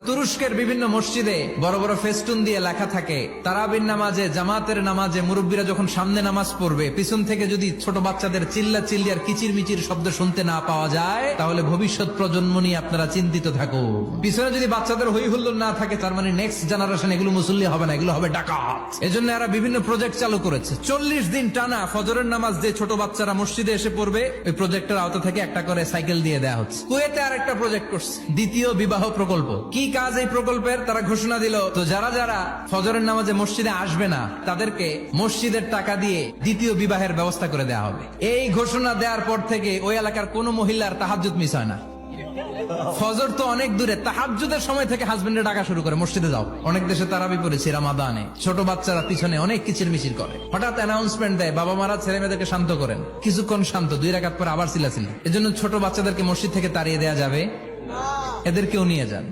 তুরস্কের বিভিন্ন মসজিদে বড় বড় ফেস্টুন দিয়ে লেখা থাকে, তারাবির নামাজে, জামাতের নামাজে মুরব্বীরা যখন সামনে নামাজ পড়বে, পিছন থেকে যদি ছোট বাচ্চাদের চিল্লা চিল্লি আর কিচির মিচির শব্দ শুনতে না পাওয়া যায়, তাহলে ভবিষ্যৎ প্রজন্ম নিয়ে আপনারা চিন্তিত থাকুন। পিছনে যদি বাচ্চাদের হই হুল্লোড় না থাকে, তার মানে নেক্সট জেনারেশন এগুলো মুসল্লি হবে না, এগুলো হবে ডাকাত। এজন্য এরা বিভিন্ন প্রজেক্ট চালু করেছে। 40 দিন টানা ফজরের নামাজ যে ছোট বাচ্চারা মসজিদে এসে পড়বে, ওই প্রজেক্টের আওতা থেকে একটা করে সাইকেল দিয়ে দেওয়া হচ্ছে। কুয়েতে আর একটা প্রজেক্ট করছে, দ্বিতীয় বিবাহ প্রকল্প। কি কাজ এই প্রকল্পের? তারা ঘোষণা দিল, তো যারা যারা ফজরের নামাজে মসজিদে আসবে না, তাদেরকে মসজিদের টাকা দিয়ে দ্বিতীয় বিবাহের ব্যবস্থা করে দেওয়া হবে। এই ঘোষণা দেওয়ার পর থেকে ওই এলাকার কোন মহিলার তাহাজ্জুদ মিস হয় না। ফজর তো অনেক দূরে, তাহাজ্জুদের সময় থেকে হাজবেন্ডের ডাকা শুরু করে, মসজিদে যাও। অনেক দেশে তারাবি পড়েছি রামাদানে, ছোট বাচ্চারা পিছনে অনেক কিচির মিচির করে, হঠাৎ অ্যানাউন্সমেন্ট দেয়, বাবা মারা ছেলে মেয়েদেরকে শান্ত করেন। কিছুক্ষণ শান্ত, 2 রাকাত পর আবার চিল্লাচিল্লি। এজন্য ছোট বাচ্চাদেরকে মসজিদ থেকে তাড়িয়ে দেওয়া যাবে, এদেরকেও নিয়ে যান।